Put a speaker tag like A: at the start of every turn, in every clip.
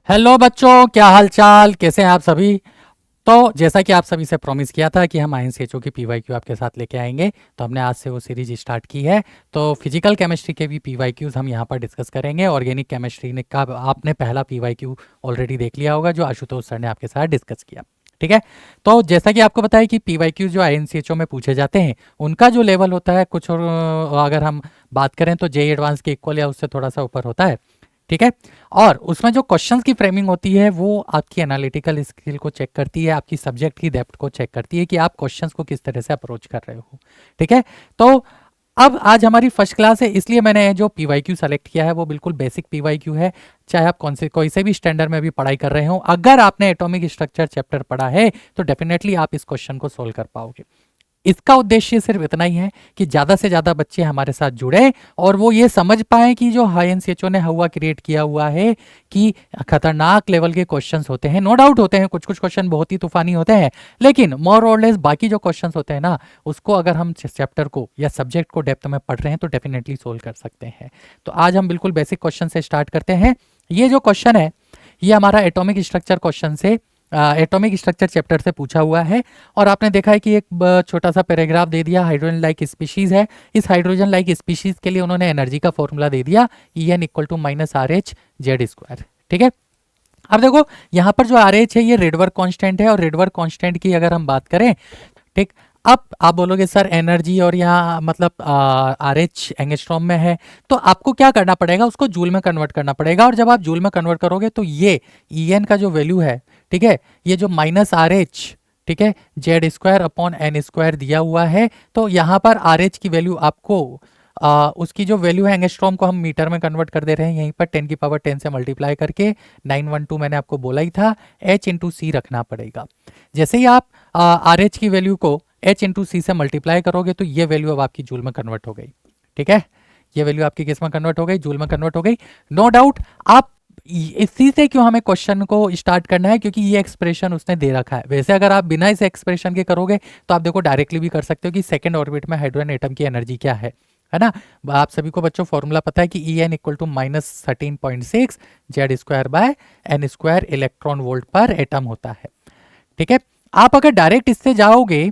A: Hello बच्चों, क्या हाल चाल, कैसे हैं आप सभी। तो जैसा कि आप सभी से प्रॉमिस किया था कि हम आईएनसीएचओ की पीवाईक्यू आपके साथ लेके आएंगे, तो हमने आज से वो सीरीज स्टार्ट की है। तो फिजिकल केमिस्ट्री के भी पीवाईक्यूज हम यहाँ पर डिस्कस करेंगे। ऑर्गेनिक केमिस्ट्री ने का आपने पहला पीवाईक्यू ऑलरेडी देख लिया होगा, जो आशुतोष सर ने आपके साथ डिस्कस किया। ठीक है। तो जैसा कि आपको बताया कि पीवाईक्यू जो आईएनसीएचओ में पूछे जाते हैं, उनका जो लेवल होता है कुछ और अगर हम बात करें तो जेई एडवांस के इक्वल या उससे थोड़ा सा ऊपर होता है। ठीक है। और उसमें जो क्वेश्चंस की फ्रेमिंग होती है वो आपकी एनालिटिकल स्किल को चेक करती है, आपकी सब्जेक्ट की डेप्थ को चेक करती है कि आप क्वेश्चंस को किस तरह से अप्रोच कर रहे हो। ठीक है। तो अब आज हमारी फर्स्ट क्लास है, इसलिए मैंने जो पीवाईक्यू सेलेक्ट किया है वो बिल्कुल बेसिक पीवाईक्यू है। चाहे आप कोई से भी स्टैंडर्ड में भी पढ़ाई कर रहे हो, अगर आपने एटॉमिक स्ट्रक्चर चैप्टर पढ़ा है तो डेफिनेटली आप इस क्वेश्चन को सोल्व कर पाओगे। इसका उद्देश्य सिर्फ इतना ही है कि ज़्यादा से ज़्यादा बच्चे हमारे साथ जुड़े और वो ये समझ पाएँ कि जो आईएनसीएचओ ने हवा क्रिएट किया हुआ है कि खतरनाक लेवल के क्वेश्चंस होते हैं। नो डाउट होते हैं, कुछ कुछ क्वेश्चन बहुत ही तूफानी होते हैं, लेकिन मोर और लेस बाकी जो क्वेश्चंस होते हैं ना, उसको अगर हम चैप्टर को या सब्जेक्ट को डेप्थ में पढ़ रहे हैं तो डेफिनेटली सोल्व कर सकते हैं। तो आज हम बिल्कुल बेसिक क्वेश्चन से स्टार्ट करते हैं। ये जो क्वेश्चन है ये हमारा एटॉमिक स्ट्रक्चर क्वेश्चन से एटॉमिक स्ट्रक्चर चैप्टर से पूछा हुआ है। और आपने देखा है कि एक छोटा सा पैराग्राफ दे दिया, हाइड्रोजन लाइक स्पीशीज है। इस हाइड्रोजन लाइक स्पीशीज के लिए उन्होंने एनर्जी का फॉर्मूला दे दिया, EN equal to minus RH Z square. ठीक है। अब देखो यहाँ पर जो RH है ये रेडवर्क कांस्टेंट है, और रेडवर्क कांस्टेंट की अगर हम बात करें, ठीक, अब आप बोलोगे सर एनर्जी और यहाँ मतलब RH एंगस्ट्रॉम में है, तो आपको क्या करना पड़ेगा, उसको जूल में कन्वर्ट करना पड़ेगा। और जब आप जूल में कन्वर्ट करोगे तो ये EN का जो वैल्यू है, ठीक है, ये जो माइनस RH, ठीक है, Z square upon N square दिया हुआ है, तो यहाँ पर RH की वैल्यू आपको उसकी जो वैल्यू है एंगस्ट्रॉम को हम मीटर में कन्वर्ट कर दे रहे हैं, यहीं पर 10 की पावर 10 से मल्टीप्लाई करके 912 मैंने आपको बोला ही था, H इंटू सी रखना पड़ेगा। जैसे ही आप RH की वैल्यू को H इंटू सी से मल्टीप्लाई करोगे तो ये वैल्यू अब आपकी जूल में कन्वर्ट हो गई। ठीक है, ये वैल्यू आपकी किस में कन्वर्ट हो गई, जूल में कन्वर्ट हो गई। नो डाउट आप इसी से क्यों हमें क्वेश्चन को स्टार्ट करना है, क्योंकि ये एक्सप्रेशन उसने दे रखा है। वैसे अगर आप बिना इस एक्सप्रेशन के करोगे तो आप देखो डायरेक्टली भी कर सकते हो कि सेकंड ऑर्बिट में हाइड्रोजन एटम की एनर्जी क्या है ना। आप सभी को बच्चों फॉर्मूला पता है कि EN equal to minus 13.6 Z square by N square electron volt पर एटम होता है। ठीक है। आप अगर डायरेक्ट इससे जाओगे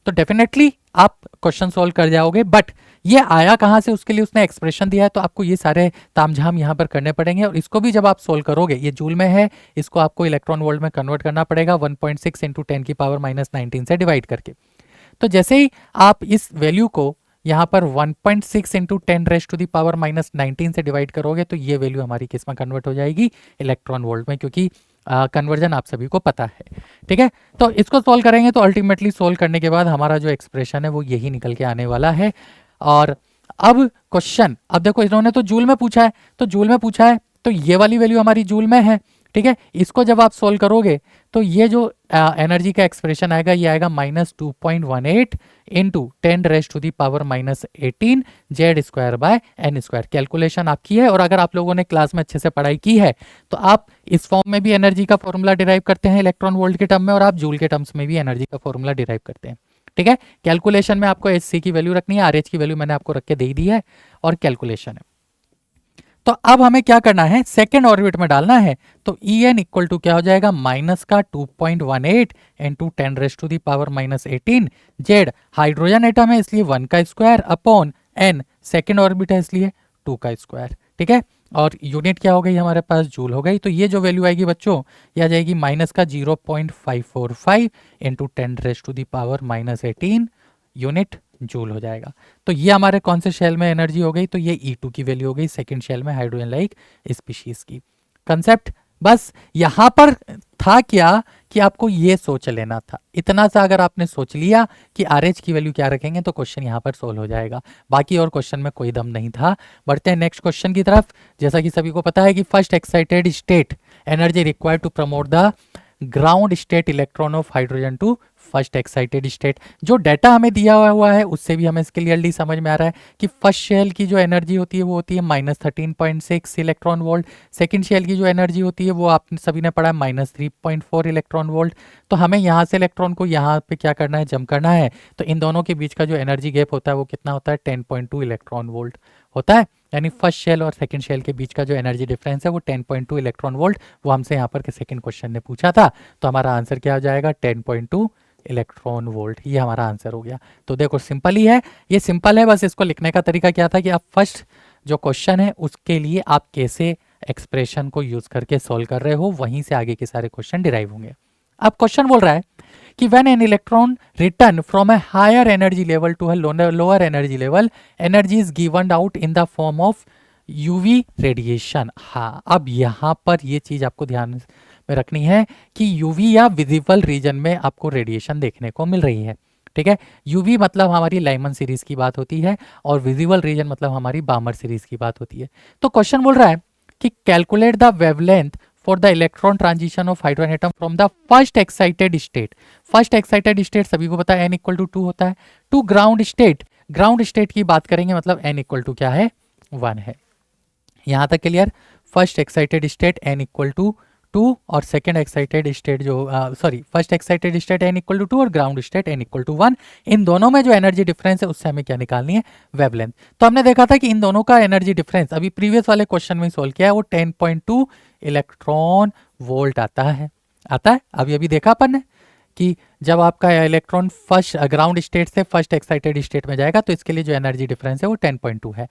A: तो डेफिनेटली आप क्वेश्चन सॉल्व कर जाओगे, बट ये आया कहाँ से, उसके लिए उसने एक्सप्रेशन दिया है, तो आपको ये सारे तामझाम यहाँ पर करने पड़ेंगे। और इसको भी जब आप सोल्व करोगे, ये जूल में है, इसको आपको इलेक्ट्रॉन वोल्ट में कन्वर्ट करना पड़ेगा 1.6 इंटू 10 की पावर माइनस 19 से डिवाइड करके। तो जैसे ही आप इस वैल्यू को यहाँ पर 1.6 into 10 raise to the power minus 19 से डिवाइड करोगे तो ये वैल्यू हमारी किस में कन्वर्ट हो जाएगी, इलेक्ट्रॉन वोल्ट में, क्योंकि कन्वर्जन आप सभी को पता है। ठीक है। तो इसको सोल्व करेंगे तो अल्टीमेटली सोल्व करने के बाद हमारा जो एक्सप्रेशन है वो यही निकल के आने वाला है। और अब क्वेश्चन, अब देखो इन्होंने तो जूल में पूछा है, तो जूल में पूछा है तो ये वाली वैल्यू हमारी जूल में है। ठीक है। इसको जब आप सोल्व करोगे तो ये जो एनर्जी का एक्सप्रेशन आएगा ये आएगा -2.18 into 10 raise to the power -18 Z square by N square. Calculation आपकी है, और अगर आप लोगों ने क्लास में अच्छे से पढ़ाई की है तो आप इस फॉर्म में भी एनर्जी का फॉर्मूला डिराइव करते हैं इलेक्ट्रॉन वोल्ट के टर्म में, और आप जूल के टर्म्स में भी एनर्जी का फॉर्मूला डिराइव करते हैं। ठीक है। कैलकुलेशन में आपको HC की वैल्यू रखनी है, RH की वैल्यू मैंने आपको रख के दे दी है, और कैलकुलेशन है। तो अब हमें क्या करना है, सेकेंड ऑर्बिट में डालना है। तो EN इक्वल टू क्या हो जाएगा, माइनस का 2.18 into 10 raise to the power -18 Z, hydrogen atom है इसलिए 1 का square upon N, second orbit है इसलिए 2 का स्क्वायर। ठीक है। और यूनिट क्या हो गई हमारे पास, जूल हो गई। तो ये जो वैल्यू आएगी बच्चों, ये आ जाएगी माइनस का 0.545 into 10 raise to the power -18 unit joule हो जाएगा। तो ये हमारे कौन से शेल में एनर्जी हो गई, तो ये E2 की वैल्यू हो गई, सेकंड शेल में हाइड्रोजन लाइक स्पीशीज की। कंसेप्ट बस यहां पर था क्या कि आपको ये सोच लेना था, इतना सा अगर आपने सोच लिया कि RH की वैल्यू क्या रखेंगे तो क्वेश्चन यहां पर सोल्व हो जाएगा। बाकी और क्वेश्चन में कोई दम नहीं था। बढ़ते हैं नेक्स्ट क्वेश्चन की तरफ। जैसा कि सभी को पता है कि first excited state energy required to promote the ground state electron of hydrogen to first excited state. जो डाटा हमें दिया हुआ है उससे भी हमें क्लियरली समझ में आ रहा है कि फर्स्ट शेल की जो एनर्जी होती है वो होती है -13.6 इलेक्ट्रॉन वोल्ट, सेकंड शेल की जो एनर्जी होती है वो आप सभी ने पढ़ा है -3.4 इलेक्ट्रॉन वोल्ट। तो हमें यहाँ से इलेक्ट्रॉन को यहाँ पे क्या करना है, जम करना है। तो इन दोनों के बीच का जो एनर्जी गैप होता है वो कितना होता है, 10.2 इलेक्ट्रॉन वोल्ट होता है। यानी फर्स्ट शेल और सेकंड शेल के बीच का जो एनर्जी डिफरेंस है वो 10.2 इलेक्ट्रॉन वोल्ट, वो हमसे यहाँ पर के सेकंड क्वेश्चन ने पूछा था। तो हमारा आंसर क्या हो जाएगा, 10.2 इलेक्ट्रॉन वोल्ट, ये हमारा आंसर हो गया। तो देखो सिंपल ही है, ये सिंपल है, बस इसको लिखने का तरीका क्या था कि आप फर्स्ट जो क्वेश्चन है उसके लिए आप कैसे एक्सप्रेशन को यूज करके सॉल्व कर रहे हो, वहीं से आगे के सारे क्वेश्चन डिराइव होंगे। अब क्वेश्चन बोल रहा है कि when an electron return from a higher energy level to a lower energy level, energy is given out in the form of UV radiation. हाँ, अब यहाँ पर ये चीज आपको ध्यान में रखनी है कि यूवी या विजिबल रीजन में आपको रेडिएशन देखने को मिल रही है। ठीक है, यूवी मतलब हमारी लाइमन सीरीज की बात होती है और विजिबल रीजन मतलब हमारी बामर सीरीज की बात होती है। तो क्वेश्चन बोल रहा है कि calculate the wavelength for the electron transition of hydrogen atom from the first excited state. First excited state सभी को पता है n इक्वल टू 2 होता है, to ground state. Ground state की बात करेंगे मतलब n इक्वल टू क्या है, 1 है। यहां तक clear. First excited state n equal to 2 और सेकेंड एक्साइटेड स्टेट जो first excited state n equal to 2 और ground state n equal to 1। इन दोनों में जो एनर्जी डिफरेंस है उससे हमें क्या निकालनी है, वेवलेंथ। तो हमने देखा था कि इन दोनों का एनर्जी डिफरेंस अभी प्रीवियस वाले क्वेश्चन में सोल्व किया है, वो 10.2 इलेक्ट्रॉन वोल्ट आता है। अभी देखा अपन ने कि जब आपका इलेक्ट्रॉन फर्स्ट ग्राउंड स्टेट से फर्स्ट एक्साइटेड स्टेट में जाएगा तो इसके लिए जो एनर्जी डिफरेंस है वो 10.2 है।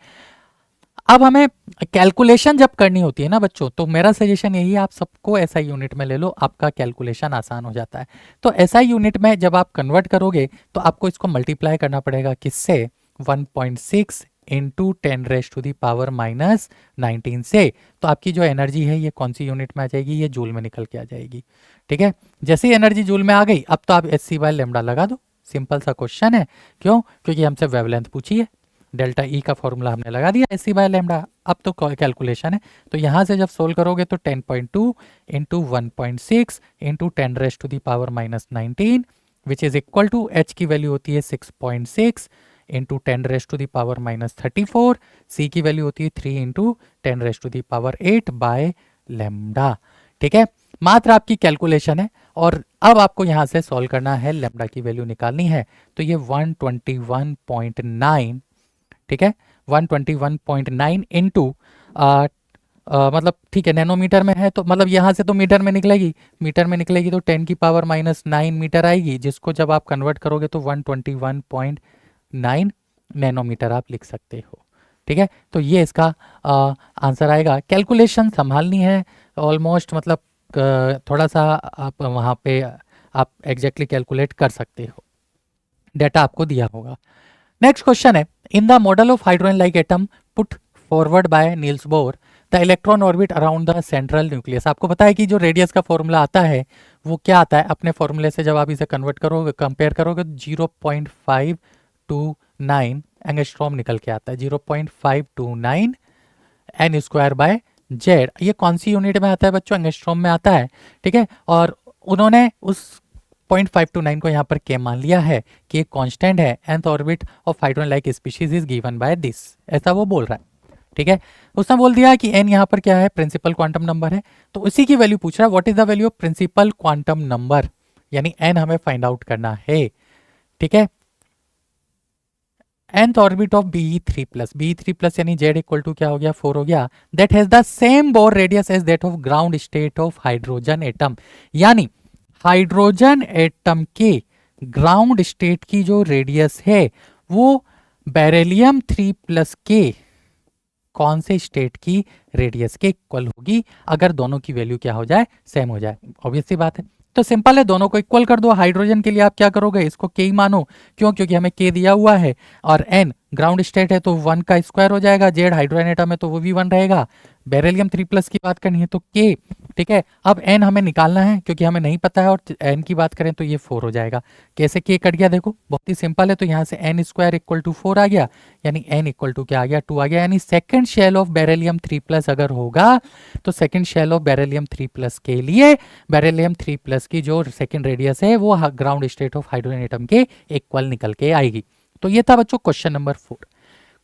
A: अब हमें कैलकुलेशन जब करनी होती है ना बच्चों, तो मेरा सजेशन यही है आप सबको एसआई यूनिट में ले लो, आपका कैलकुलेशन आसान हो जाता है। तो एसआई यूनिट में जब आप कन्वर्ट करोगे तो आपको इसको मल्टीप्लाई करना पड़ेगा किससे, 1.6 इंटू 10⁻⁻19 से। तो आपकी जो एनर्जी है ये कौन सी यूनिट में आ जाएगी, ये जूल में निकल के आ जाएगी। ठीक है, जैसे ही एनर्जी जूल में आ गई अब तो आप hc/λ लगा दो, सिंपल सा क्वेश्चन है। क्यों, क्योंकि हमसे वेवलेंथ पूछी है, डेल्टा ई का फॉर्मूला हमने लगा दिया hc/λ। अब तो कैलकुलेशन है, तो यहाँ से जब सोल्व करोगे तो 10.2 into 1.6 into 10⁻⁻19 which is equal to h की वैल्यू होती है 6.6 इंटू 10⁻⁻34, c की वैल्यू होती है 3 इंटू 10⁻8/λ। ठीक है, मात्र आपकी कैलकुलेशन है और अब आपको यहाँ से सॉल्व करना है, लैम्डा की वैल्यू निकालनी है। तो ये 121.9, ठीक है, 121.9 इंटू मतलब ठीक है नैनोमीटर में है तो मतलब यहाँ से तो मीटर में निकलेगी, तो 10⁻⁻9 मीटर आएगी, जिसको जब आप कन्वर्ट करोगे तो 121.9 नैनोमीटर आप लिख सकते हो। ठीक है, तो ये इसका आंसर आएगा। कैलकुलेशन संभालनी है ऑलमोस्ट, मतलब थोड़ा सा आप वहाँ पे आप एग्जैक्टली कैलकुलेट कर सकते हो, डेटा आपको दिया होगा। नेक्स्ट क्वेश्चन है, in the model of hydrogen like atom put forward bye Niels Bohr the electron orbit around the central nucleus. आपको पता है कि जो रेडियस का फॉर्मूला आता है वो क्या आता है, अपने फॉर्मूले से जब आप इसे कन्वर्ट करोगे, कंपेयर करोगे तो 0.529 एंगस्ट्रॉम निकल के आता है, 0.529 n स्क्वायर बाय जेड। ये कौन सी यूनिट में आता है बच्चों, एंगस्ट्रॉम में आता है। ठीक है, और उन्होंने उस 0.529 को यहाँ पर के मान लिया है कि एक कांस्टेंट है, nth orbit of hydrogen like species is given by this, ऐसा वो बोल रहा है। ठीक है, उसने बोल दिया कि n यहाँ पर क्या है, प्रिंसिपल क्वांटम नंबर है, तो उसी की वैल्यू पूछ रहा है, what is the value of principal quantum number, यानी n हमें फाइंड आउट करना है। ठीक है, nth ऑर्बिट ऑफ Be3+ यानी z इक्वल टू क्या हो गया, 4 हो गया, that has the same Bohr radius as that of ground state of hydrogen atom. यानी हाइड्रोजन एटम के ग्राउंड स्टेट की जो रेडियस है वो बेरिलियम 3+ के कौन से स्टेट की रेडियस के इक्वल होगी, अगर दोनों की वैल्यू क्या हो जाए, सेम हो जाए। ऑब्वियस सी बात है, तो सिंपल है, दोनों को इक्वल कर दो। हाइड्रोजन के लिए आप क्या करोगे, इसको के ही मानो, क्यों, क्योंकि हमें के दिया हुआ है और n ग्राउंड स्टेट है तो 1 का स्क्वायर हो जाएगा, जेड हाइड्रोजन एटम है तो वो भी 1 रहेगा, बेरिलियम 3+ की बात करनी है तो के। ठीक है, अब n हमें निकालना है क्योंकि हमें नहीं पता है, और n की बात करें तो ये 4 हो जाएगा। कैसे के कट गया, देखो बहुत ही सिंपल है, तो यहाँ से n स्क्वायर इक्वल टू 4 आ गया, यानी n इक्वल टू क्या आ गया, 2 आ गया। यानी सेकंड शेल ऑफ बेरिलियम 3+ अगर होगा तो सेकंड शेल ऑफ बेरिलियम 3+ के लिए बेरिलियम 3+ की जो सेकंड रेडियस है वो ground state of hydrogen atom के इक्वल निकल के आएगी। तो ये था बच्चों क्वेश्चन नंबर 4।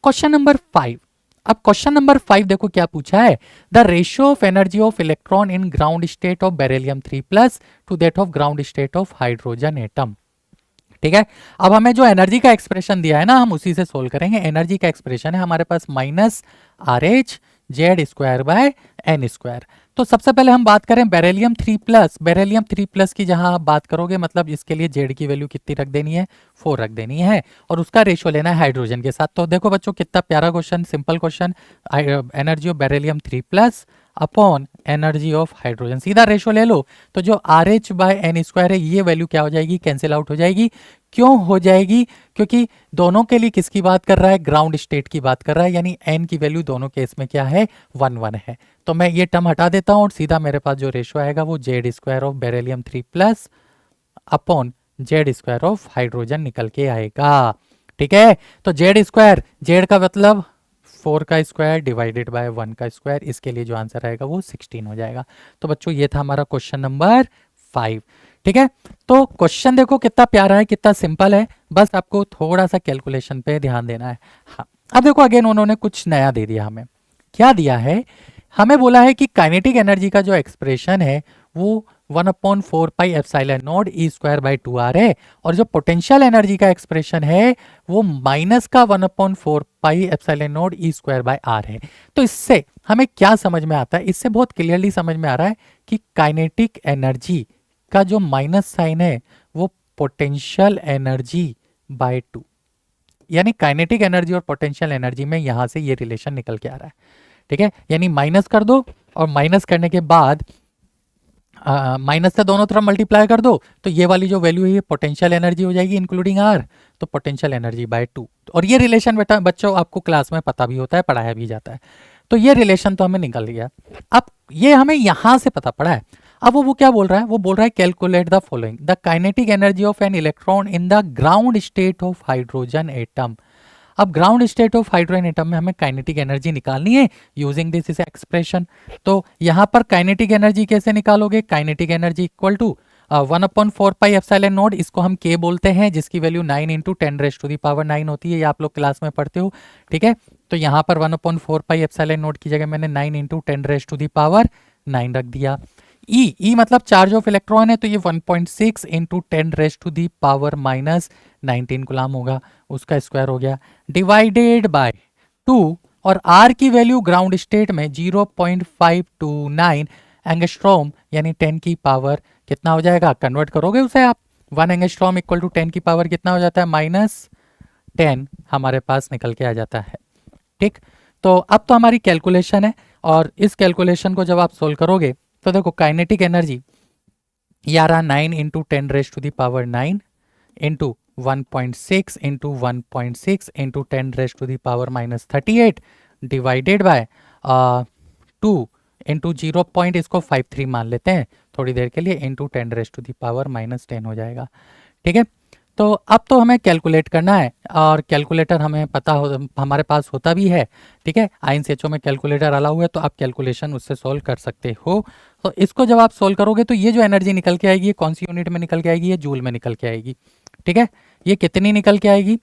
A: क्वेश्चन नंबर 5, अब क्वेश्चन नंबर 5 देखो क्या पूछा है, the ratio of energy of electron in ground state of beryllium 3+ to that of ground state of hydrogen atom. ठीक है। अब हमें जो एनर्जी का एक्सप्रेशन दिया है ना, हम उसी से सोल्व करेंगे। एनर्जी का एक्सप्रेशन है हमारे पास minus R H Z square by N square. तो सबसे पहले हम बात करें बेरिलियम 3+। बेरिलियम 3+ की जहां आप बात करोगे, मतलब इसके लिए जेड की वैल्यू कितनी रख देनी है, 4 रख देनी है, और उसका रेशियो लेना है हाइड्रोजन के साथ। तो देखो बच्चों, कितना प्यारा question, simple question. Energy of beryllium 3+ upon energy of hydrogen, सीधा रेशियो ले लो। तो जो R H by N square है, ये वैल्यू क्या हो जाएगी, कैंसिल आउट हो जाएगी। क्यों हो जाएगी? क्योंकि दोनों के लिए किसकी बात कर रहा है, ग्राउंड स्टेट की बात कर रहा है, यानी एन की वैल्यू दोनों केस में क्या है, 1 है। तो मैं ये टर्म हटा देता हूं और सीधा मेरे पास जो रेशियो आएगा वो Z square of beryllium 3+ upon Z square of hydrogen निकल के आएगा। ठीक है। तो जेड स्क्वायर, जेड का मतलब 4 का स्क्वायर डिवाइडेड बाय 1 का स्क्वायर, इसके लिए जो आंसर आएगा वो 16 हो जाएगा। तो बच्चों ये था हमारा क्वेश्चन नंबर 5। ठीक है। तो क्वेश्चन देखो कितना प्यारा है, कितना सिंपल है, बस आपको थोड़ा सा कैलकुलेशन पे ध्यान देना है। हाँ, अब देखो अगेन उन्होंने कुछ नया दे दिया हमें। क्या दिया है? हमें बोला है कि काइनेटिक एनर्जी का जो एक्सप्रेशन है वो 1/4 pi epsilon not E square by 2r है, और जो पोटेंशियल एनर्जी का एक्सप्रेशन है वो माइनस का 1/4 pi epsilon not E square by r है। तो इससे हमें क्या समझ में आता है? इससे बहुत क्लियरली समझ में आ रहा है कि काइनेटिक एनर्जी का जो माइनस साइन है वो पोटेंशियल एनर्जी बाय 2, यानी काइनेटिक एनर्जी और पोटेंशियल एनर्जी में यहां से ये रिलेशन निकल के आ रहा है। ठीक है। यानी माइनस कर दो, और माइनस करने के बाद माइनस से दोनों तरफ मल्टीप्लाई कर दो, तो ये वाली जो वैल्यू है ये पोटेंशियल एनर्जी हो जाएगी इंक्लूडिंग आर, तो पोटेंशियल एनर्जी बाय 2। और ये रिलेशन बेटा बच्चों आपको क्लास में पता भी होता है, पढ़ाया भी जाता है। तो ये रिलेशन तो हमें निकल गया। अब ये हमें यहां से पता पड़ा है। अब वो क्या बोल रहा है? वो बोल रहा है calculate the following, the kinetic energy of an electron in the ground state of hydrogen atom. अब ground state of hydrogen atom में हमें काइनेटिक एनर्जी निकालनी है यूजिंग दिस इज एक्सप्रेशन। तो यहां पर काइनेटिक एनर्जी कैसे निकालोगे? Kinetic energy equal to 1/4 pi epsilon naught, इसको हम के बोलते हैं, जिसकी वैल्यू 9 × 10⁻⁹ होती है, ये आप लोग क्लास में पढ़ते हो। ठीक है। तो यहाँ पर 1/4 पाई एप्सिलॉन नॉट की जगह मैंने 9 × 10⁻⁹ रख दिया। ई मतलब चार्ज ऑफ इलेक्ट्रॉन है, तो ये 1.6 × 10⁻⁻19 कूलम होगा, उसका स्क्वायर हो गया, डिवाइडेड बाय 2, और आर की वैल्यू ग्राउंड स्टेट में 0.529 एंगस्ट्रॉम, यानी 10 की पावर कितना हो जाएगा, कन्वर्ट करोगे उसे आप, 1 एंगस्ट्रॉम इक्वल टू 10 की पावर कितना हो जाता है, -10 हमारे पास निकल के आ जाता है। ठीक। तो अब तो हमारी कैलकुलेशन है, और इस कैलकुलेशन को जब आप सोल्व करोगे तो देखो काइनेटिक एनर्जी ये आ रहा 9 × 10⁻⁹ इंटू 1.6 × 1.6 × 10⁻⁻38 डिवाइडेड बाय 2 इंटू 0. इसको 53 मान लेते हैं थोड़ी देर के लिए, इंटू 10⁻⁻10 हो जाएगा। ठीक है। तो अब तो हमें कैलकुलेट करना है, और कैलकुलेटर हमें पता हो, हमारे पास होता भी है। ठीक है। आईएनसीएचओ में कैलकुलेटर अलाउ है, तो आप कैलकुलेशन उससे सोल्व कर सकते हो। तो इसको जब आप सोल्व करोगे तो ये जो एनर्जी निकल के आएगी, ये कौन सी यूनिट में निकल के आएगी, ये जूल में निकल के आएगी। ठीक है। ये कितनी निकल के आएगी,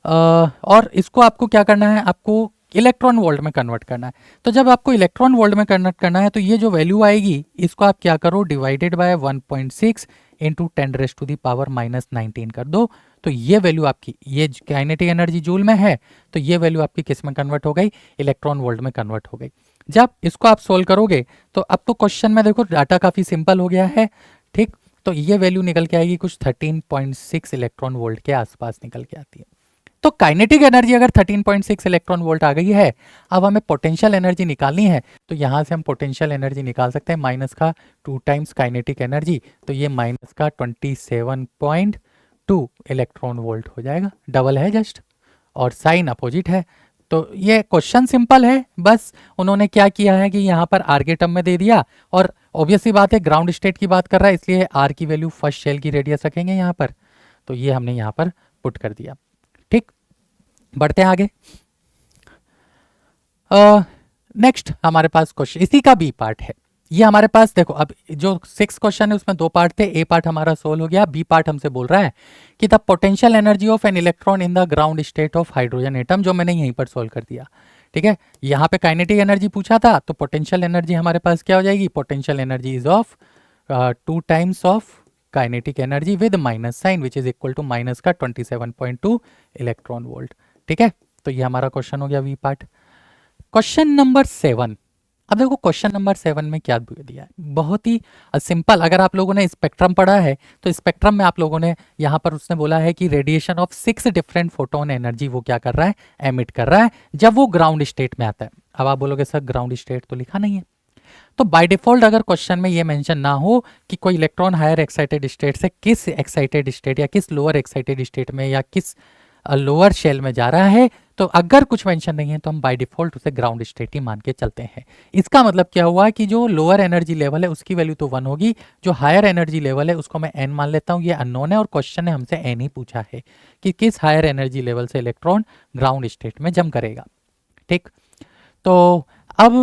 A: और इसको आपको क्या करना है, आपको इलेक्ट्रॉन वोल्ट में कन्वर्ट करना है। तो जब आपको इलेक्ट्रॉन वोल्ट में कन्वर्ट करना है, तो ये जो वैल्यू आएगी इसको आप क्या करो, डिवाइडेड बाय 1.6 × 10⁻⁻19 कर दो। तो ये वैल्यू आपकी, ये काइनेटिक एनर्जी जूल में है, तो ये वैल्यू आपकी किस में कन्वर्ट हो गई, इलेक्ट्रॉन वोल्ट में कन्वर्ट हो गई। जब इसको आप सोल्व करोगे तो अब तो क्वेश्चन में देखो डाटा काफी सिंपल हो गया है। ठीक। तो ये वैल्यू निकल के आएगी कुछ 13.6 इलेक्ट्रॉन वोल्ट के आसपास निकल के आती है। तो काइनेटिक एनर्जी अगर 13.6 इलेक्ट्रॉन वोल्ट आ गई है, अब हमें पोटेंशियल एनर्जी निकालनी है, तो यहां से हम पोटेंशियल एनर्जी निकाल सकते हैं, माइनस का 2 टाइम्स काइनेटिक एनर्जी, तो ये माइनस का 27.2 इलेक्ट्रॉन वोल्ट हो जाएगा, डबल है जस्ट, और साइन अपोजिट है। तो ये क्वेश्चन सिंपल है, बस उन्होंने क्या किया है कि यहाँ पर आर के टर्म में दे दिया, और ऑब्वियसली बात है ग्राउंड स्टेट की बात कर रहा है, इसलिए आर की वैल्यू फर्स्ट शेल की रेडियस रखेंगे यहाँ पर, तो ये हमने यहाँ पर पुट कर दिया। ठीक। बढ़ते हैं आगे। नेक्स्ट हमारे पास क्वेश्चन इसी का बी पार्ट है। ये हमारे पास देखो, अब जो 6 क्वेश्चन है उसमें 2 पार्ट थे, ए पार्ट हमारा सोल्व हो गया, बी पार्ट हमसे बोल रहा है कि the potential energy of an electron in the ground state of hydrogen atom, जो मैंने यहीं पर सोल्व कर दिया। ठीक है। यहाँ पे काइनेटिक एनर्जी पूछा था, तो पोटेंशियल एनर्जी हमारे पास क्या हो जाएगी, potential energy is of 2 times of kinetic energy with minus sign which is equal to minus का 27.2 इलेक्ट्रॉन वोल्ट। ठीक है, तो ये हमारा क्वेश्चन हो गया वी पार्ट। Question number 7। अब देखो क्वेश्चन नंबर 7 में क्या दिया है, बहुत ही सिंपल। अगर आप लोगों ने स्पेक्ट्रम पढ़ा है तो स्पेक्ट्रम में आप लोगों ने यहाँ पर उसने बोला है कि radiation of 6 different photon energy वो क्या कर रहा है, एमिट कर रहा है जब वो ग्राउंड स्टेट में आता है। अब आप बोलोगे सर ग्राउंड स्टेट तो लिखा नहीं है, तो बाय डिफॉल्ट अगर क्वेश्चन में ये मेंशन ना हो कि कोई इलेक्ट्रॉन हायर एक्साइटेड स्टेट से किस एक्साइटेड स्टेट या किस लोअर एक्साइटेड स्टेट में या किस लोअर शेल में जा रहा है, तो अगर कुछ मेंशन नहीं है तो हम बाय डिफॉल्ट उसे ग्राउंड स्टेट ही मान के चलते हैं। इसका मतलब क्या हुआ कि जो लोअर एनर्जी लेवल है उसकी वैल्यू तो 1 होगी, जो हायर एनर्जी लेवल है उसको मैं n मान लेता हूँ, ये अननोन है और क्वेश्चन ने हमसे n ही पूछा है कि किस हायर एनर्जी लेवल से इलेक्ट्रॉन ग्राउंड स्टेट में जंप करेगा। ठीक, तो अब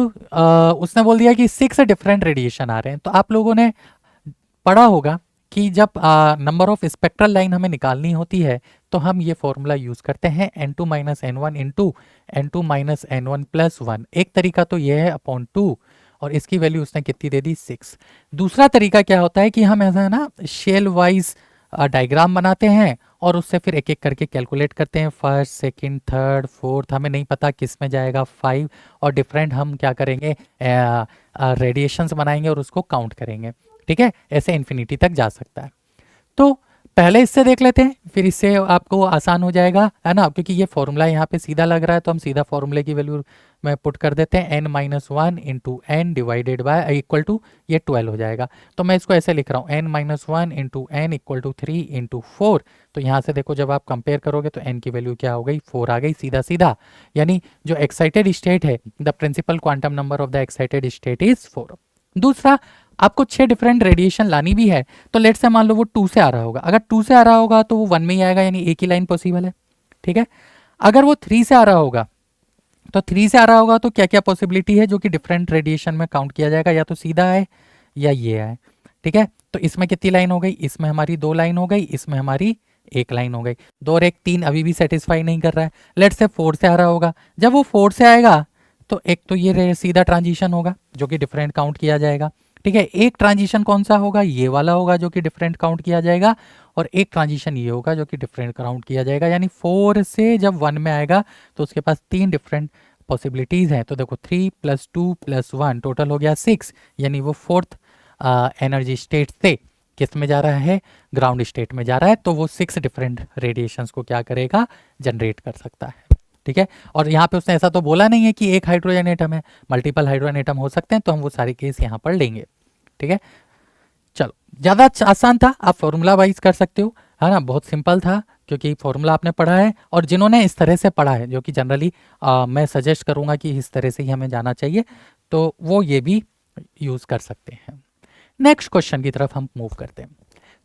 A: उसने बोल दिया कि 6 डिफरेंट रेडिएशन आ रहे हैं, तो आप लोगों ने पढ़ा होगा कि जब नंबर ऑफ स्पेक्ट्रल लाइन हमें निकालनी होती है तो हम ये फॉर्मूला यूज करते हैं n2 minus n1 into n2 minus n1 plus 1। एक तरीका तो ये है अपॉन 2 और इसकी वैल्यू उसने कितनी दे दी 6। दूसरा तरीका क्या होता है कि हम ऐसा है ना शेल वाइज डायग्राम बनाते हैं और उससे फिर एक एक करके कैलकुलेट करते हैं, फर्स्ट सेकंड थर्ड फोर्थ, हमें नहीं पता किस में जाएगा 5, और डिफरेंट हम क्या करेंगे रेडिएशंस बनाएंगे और उसको काउंट करेंगे। ठीक है, ऐसे इन्फिनिटी तक जा सकता है। तो पहले इससे देख लेते हैं, फिर इससे आपको आसान हो जाएगा, है ना, क्योंकि ये फॉर्मूला यहाँ पे सीधा लग रहा है तो हम सीधा फॉर्मूले की वैल्यू में पुट कर देते हैं n minus 1 into N divided by equal to ये 12 हो जाएगा। तो मैं इसको ऐसे लिख रहा हूँ n minus 1 into N equal to 3 into 4। तो यहाँ से देखो जब आप कंपेयर करोगे तो n की वैल्यू क्या हो गई 4 आ गई सीधा सीधा, यानी जो एक्साइटेड स्टेट है the principal quantum number of the excited state is 4। दूसरा, आपको 6 डिफरेंट रेडिएशन लानी भी है तो लेट से मान लो वो 2 से आ रहा होगा, अगर 2 से आ रहा होगा तो वो 1 में ही आएगा, यानी एक ही लाइन पॉसिबल है। ठीक है, अगर वो 3 से आ रहा होगा तो 3 से आ रहा होगा तो क्या क्या पॉसिबिलिटी है जो कि डिफरेंट रेडिएशन में काउंट किया जाएगा, या तो सीधा है या ये है। ठीक है, तो इसमें कितनी लाइन हो गई, इसमें हमारी 2 लाइन हो गई, इसमें हमारी 1 लाइन हो गई, 2 और 1 3 अभी भी सेटिस्फाई नहीं कर रहा है। लेट से 4 से आ रहा होगा, जब वो 4 से आएगा तो एक तो ये सीधा ट्रांजिशन होगा जो कि डिफरेंट काउंट किया जाएगा। ठीक है, एक ट्रांजिशन कौन सा होगा, ये वाला होगा जो कि डिफरेंट काउंट किया जाएगा, और एक ट्रांजिशन ये होगा जो कि डिफरेंट काउंट किया जाएगा। यानी 4 से जब 1 में आएगा तो उसके पास 3 डिफरेंट पॉसिबिलिटीज हैं। तो देखो 3 + 2 + 1 टोटल हो गया 6, यानी वो 4th एनर्जी स्टेट से किस में जा रहा है, ग्राउंड स्टेट में जा रहा है, तो वो 6 डिफरेंट रेडिएशंस को क्या करेगा, जनरेट कर सकता है। ठीक है, और यहाँ पे उसने ऐसा तो बोला नहीं है कि एक हाइड्रोजन एटम है, मल्टीपल हाइड्रोजन एटम हो सकते हैं, तो हम वो सारे केस यहाँ पर लेंगे। ठीक है, चलो ज़्यादा आसान था, आप फॉर्मूला वाइज कर सकते हो, है ना, बहुत सिंपल था क्योंकि फॉर्मूला आपने पढ़ा है, और जिन्होंने इस तरह से पढ़ा है जो कि जनरली मैं सजेस्ट करूँगा कि इस तरह से ही हमें जाना चाहिए, तो वो ये भी यूज़ कर सकते हैं। नेक्स्ट क्वेश्चन की तरफ हम मूव करते हैं।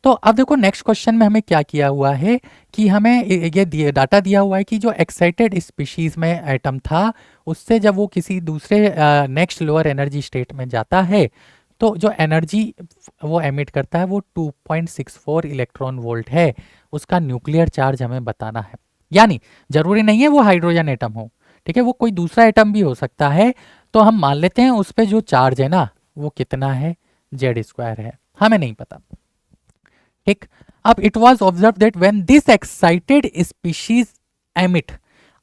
A: तो अब देखो नेक्स्ट क्वेश्चन में हमें क्या किया हुआ है कि हमें ये डाटा दिया हुआ है कि जो एक्साइटेड स्पीशीज में एटम था उससे जब वो किसी दूसरे नेक्स्ट लोअर एनर्जी स्टेट में जाता है तो जो एनर्जी वो एमिट करता है वो 2.64 इलेक्ट्रॉन वोल्ट है, उसका न्यूक्लियर चार्ज हमें बताना है। यानी जरूरी नहीं है वो हाइड्रोजन एटम हो, ठीक है, वो कोई दूसरा एटम भी हो सकता है। तो हम मान लेते हैं उस पर जो चार्ज है ना वो कितना है, Z² है, हमें नहीं पता। ठीक, अब it was observe that when this excited species emit.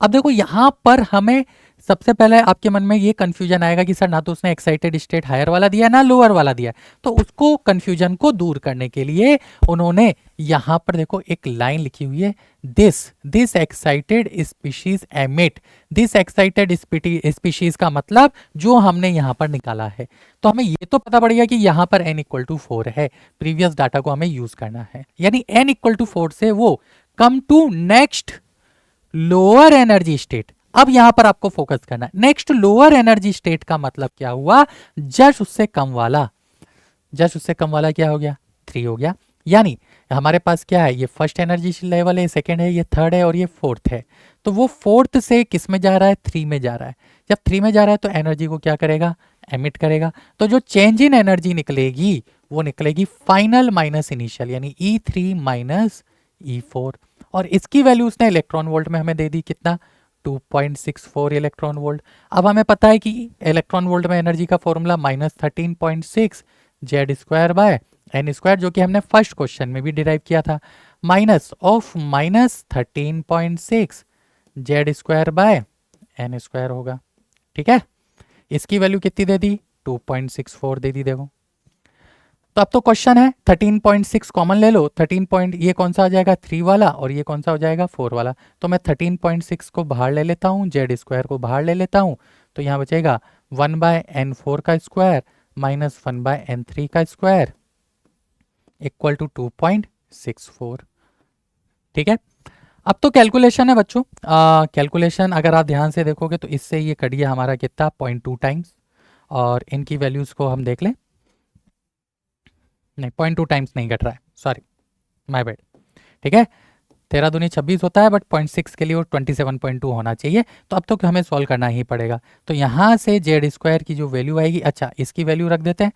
A: अब देखो यहां पर हमें सबसे पहले आपके मन में ये कंफ्यूजन आएगा कि सर ना तो उसने एक्साइटेड स्टेट हायर वाला दिया ना लोअर वाला दिया, तो उसको कंफ्यूजन को दूर करने के लिए उन्होंने यहां पर देखो एक लाइन लिखी हुई है, this excited species emit. This excited species का मतलब जो हमने यहां पर निकाला है, तो हमें ये तो पता पड़ेगा कि यहां पर n = 4 है, प्रीवियस डाटा को हमें यूज करना है, यानी n = 4 से वो come to next lower energy state. अब यहां पर आपको फोकस करना है, नेक्स्ट लोअर एनर्जी स्टेट का मतलब क्या हुआ, जस्ट उससे कम वाला, जस्ट उससे कम वाला क्या हो गया 3 हो गया। यानी हमारे पास क्या है, ये फर्स्ट एनर्जी लेवल है, सेकंड है, ये थर्ड है और ये फोर्थ है, तो वो फोर्थ से किस में जा रहा है, 3 में जा रहा है। जब 3 में जा रहा है तो एनर्जी को क्या करेगा, एमिट करेगा। तो जो चेंज इन एनर्जी निकलेगी वो निकलेगी फाइनल माइनस इनिशियल, यानी E3 माइनस E4, और इसकी वैल्यू उसने इलेक्ट्रॉन वोल्ट में हमें दे दी कितना, 2.64 इलेक्ट्रॉन वोल्ट। अब हमें पता है कि इलेक्ट्रॉन वोल्ट में एनर्जी का फॉर्मूला -13.6 Z² एन स्क्वायर जो कि हमने फर्स्ट क्वेश्चन में भी डिराइव किया था, minus of minus 13.6 Z square by N square होगा। ठीक है, इसकी वैल्यू कितनी दे दी, 2.64 दे दी। देखो तो अब तो क्वेश्चन है 13.6 कॉमन ले लो, 13 पॉइंट ये कौन सा आ जाएगा 3 वाला और ये कौन सा हो जाएगा 4 वाला। तो मैं 13.6 को बाहर ले लेता हूँ, जेड स्क्वायर को बाहर ले लेता हूँ, तो यहाँ बचेगा 1/n4 का स्क्वायर माइनस 1/n3 का स्क्वायर इक्वल टू 2.64। ठीक है, अब तो कैलकुलेशन है बच्चों, कैलकुलेशन अगर आप ध्यान से देखोगे तो इससे ये कट गया हमारा कितना 0.2 टाइम्स, और इनकी वैल्यूज को हम देख लें, नहीं 0.2 टाइम्स नहीं घट रहा है, सॉरी माय बैड। ठीक है, 13 दूनी 26 होता है, बट 0.6 के लिए वो 27.2 होना चाहिए। तो अब तो हमें सॉल्व करना ही पड़ेगा। तो यहाँ से जेड स्क्वायर की जो वैल्यू आएगी, अच्छा इसकी वैल्यू रख देते हैं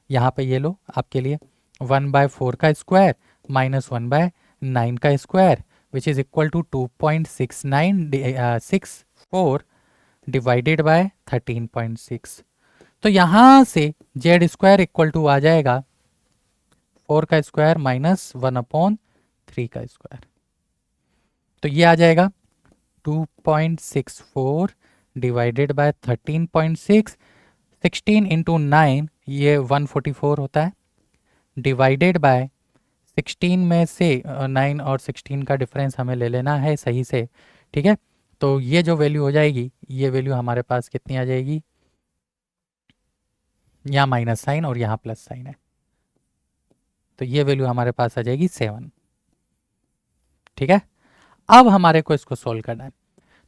A: यहाँ पे, ये लो आपके लिए 1/4 का स्क्वायर माइनस 1/9 का square which is equal to 2.6964 divided by 13.6। तो यहाँ से जेड स्क्वायर इक्वल टू आ जाएगा 4 का स्क्वायर माइनस 1/3 का स्क्वायर। तो ये आ जाएगा 2.64 डिवाइडेड बाय 13.6, 16 इंटू 9 ये 144 होता है, डिवाइडेड बाय 16 में से 9 और 16 का डिफरेंस हमें ले लेना है सही से। ठीक है, तो ये जो वैल्यू हो जाएगी, ये वैल्यू हमारे पास कितनी आ जाएगी, यहाँ माइनस साइन और यहाँ प्लस साइन है, तो ये वैल्यू हमारे पास आ जाएगी 7। ठीक है, अब हमारे को इसको सोल्व करना है।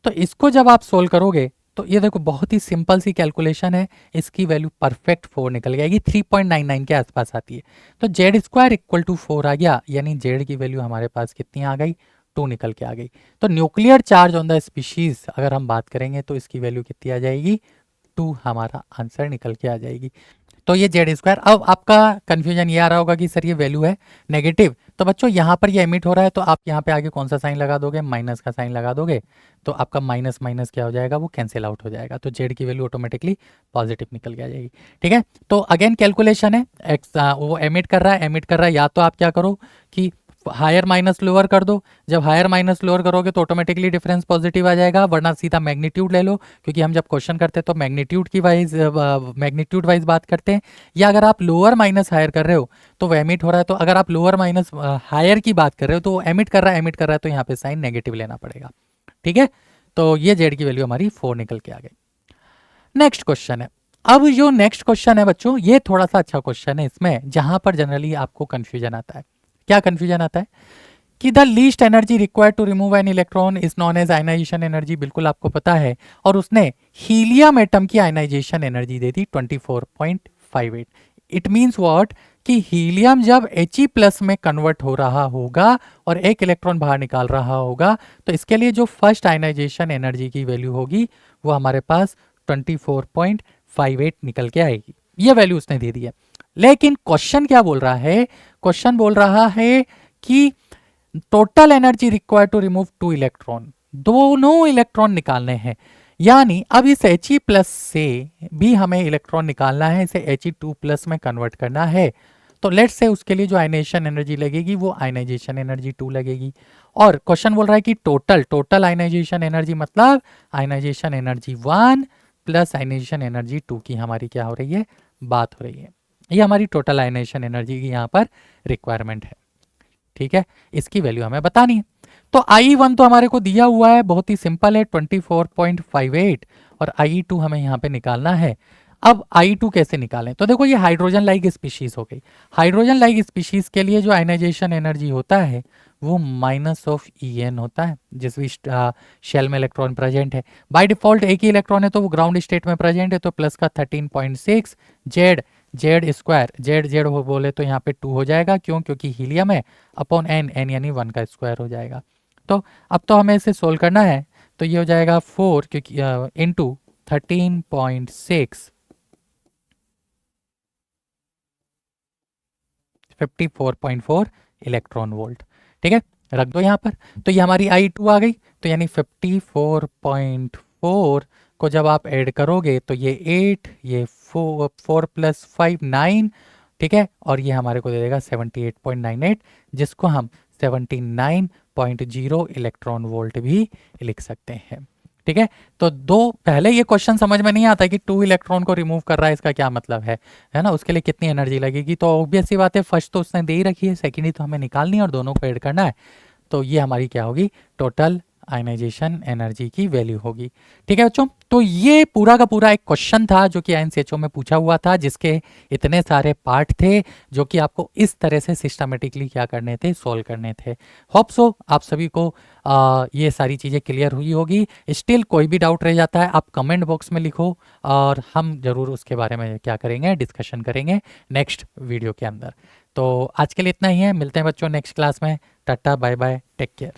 A: तो इसको जब आप सोल्व करोगे तो ये देखो बहुत ही सिंपल सी कैलकुलेशन है, इसकी वैल्यू परफेक्ट 4 निकल जाएगी, 3.99 के आसपास आती है। तो जेड स्क्वायर इक्वल टू 4 आ गया, यानी जेड की वैल्यू हमारे पास कितनी आ गई, 2 निकल के आ गई। तो nuclear charge on the species अगर हम बात करेंगे तो इसकी वैल्यू कितनी आ जाएगी, 2 हमारा आंसर निकल के आ जाएगी। तो ये जेड स्क्वायर। अब आपका कंफ्यूजन ये आ रहा होगा कि सर ये वैल्यू है नेगेटिव, तो बच्चों यहाँ पर ये एमिट हो रहा है, तो आप यहाँ पे आगे कौन सा साइन लगा दोगे, माइनस का साइन लगा दोगे, तो आपका माइनस माइनस क्या हो जाएगा, वो कैंसिल आउट हो जाएगा, तो जेड की वैल्यू ऑटोमेटिकली पॉजिटिव निकल के आ जाएगी। ठीक है, तो अगेन कैलकुलेशन है, वो एमिट कर रहा है, एमिट कर रहा है, या तो आप क्या करो कि हायर माइनस लोअर कर दो, जब हायर माइनस लोअर करोगे तो ऑटोमेटिकली डिफरेंस पॉजिटिव आ जाएगा, वरना सीधा मैग्नीट्यूड ले लो, क्योंकि हम जब क्वेश्चन करते हैं तो मैग्नीट्यूड वाइज बात करते हैं। या अगर आप लोअर माइनस हायर कर रहे हो तो वो एमिट हो रहा है, तो अगर आप लोअर माइनस हायर की बात कर रहे हो तो वो एमिट कर रहा है तो यहाँ पे साइन नेगेटिव लेना पड़ेगा। ठीक है, तो ये जेड की वैल्यू हमारी 4 निकल के आ गई। नेक्स्ट क्वेश्चन है, अब जो नेक्स्ट क्वेश्चन है बच्चों, ये थोड़ा सा अच्छा क्वेश्चन है, इसमें जहां पर जनरली आपको कंफ्यूजन आता है। क्या कंफ्यूजन आता है कि the least energy required to remove an electron is known as ionization energy, बिल्कुल आपको पता है, और उसने हीलियम एटम की आयनाइजेशन एनर्जी दे दी 24.58। इट मीन्स व्हाट कि हीलियम जब He प्लस में कन्वर्ट हो रहा होगा और एक इलेक्ट्रॉन बाहर निकाल रहा होगा, तो इसके लिए जो फर्स्ट आयनाइजेशन एनर्जी की वैल्यू होगी वो हमारे पास 24.58 निकल के आएगी। ये वैल्यू उसने दे दी है। लेकिन क्वेश्चन क्या बोल रहा है, क्वेश्चन बोल रहा है कि total energy required to remove 2 electron, दोनों इलेक्ट्रॉन निकालने हैं, यानी अब इस He प्लस से भी हमें इलेक्ट्रॉन निकालना है, इसे He2 प्लस में कन्वर्ट करना है। तो लेट्स से उसके लिए जो आयनाइजेशन एनर्जी लगेगी वो आयनाइजेशन एनर्जी 2 लगेगी, और क्वेश्चन बोल रहा है कि टोटल आयनाइजेशन एनर्जी मतलब ionization energy 1 plus ionization energy 2 की हमारी क्या हो रही है, बात हो रही है। ये हमारी टोटल आयनाइजेशन एनर्जी की यहाँ पर रिक्वायरमेंट है। ठीक है, इसकी वैल्यू हमें बतानी है। तो I1 तो हमारे को दिया हुआ है, बहुत ही सिंपल है 24.58, और I2 हमें यहाँ पे निकालना है। अब I2 कैसे निकालें, तो देखो ये हाइड्रोजन लाइक स्पीशीज हो गई। हाइड्रोजन लाइक स्पीशीज के लिए जो आयनाइजेशन एनर्जी होता है वो माइनस ऑफ En होता है, जिस भी शेल में इलेक्ट्रॉन प्रेजेंट है। बाय डिफॉल्ट एक ही इलेक्ट्रॉन है तो वो ग्राउंड स्टेट में प्रेजेंट है, तो प्लस का 13.6 जेड स्क्वायर, जेड हो बोले तो यहाँ पे 2 हो जाएगा, क्यों, क्योंकि हीलियम है, अपॉन एन यानी 1 का स्क्वायर हो जाएगा। तो अब तो हमें इसे सोल्व करना है, तो ये हो जाएगा 4 क्योंकि इंटू 13.6 54.4 इलेक्ट्रॉन वोल्ट। ठीक है, रख दो यहाँ पर, तो ये हमारी I2 आ गई, तो यानी 54.4 को जब आप ऐड करोगे तो ये 8, ये 4 प्लस 5 9, ठीक है, और ये हमारे को दे देगा 78.98, जिसको हम 79.0 इलेक्ट्रॉन वोल्ट भी लिख सकते हैं। ठीक है, तो दो पहले ये क्वेश्चन समझ में नहीं आता कि 2 इलेक्ट्रॉन को रिमूव कर रहा है, इसका क्या मतलब है ना, उसके लिए कितनी एनर्जी लगेगी। तो ऑब्वियस सी बात है, फर्स्ट तो उसने दे ही रखी है, सेकेंड ही तो हमें निकालनी है और दोनों को ऐड करना है। तो ये हमारी क्या होगी, टोटल आयनाइजेशन एनर्जी की वैल्यू होगी। ठीक है बच्चों, तो ये पूरा का पूरा एक क्वेश्चन था जो कि आईएनसीएचओ में पूछा हुआ था, जिसके इतने सारे पार्ट थे जो कि आपको इस तरह से सिस्टमेटिकली क्या करने थे, सोल्व करने थे। होप सो आप सभी को ये सारी चीज़ें क्लियर हुई होगी। स्टिल कोई भी डाउट रह जाता है आप कमेंट बॉक्स में लिखो और हम ज़रूर उसके बारे में क्या करेंगे, डिस्कशन करेंगे नेक्स्ट वीडियो के अंदर। तो आज के लिए इतना ही है, मिलते हैं बच्चों नेक्स्ट क्लास में। Tata bye bye, take care.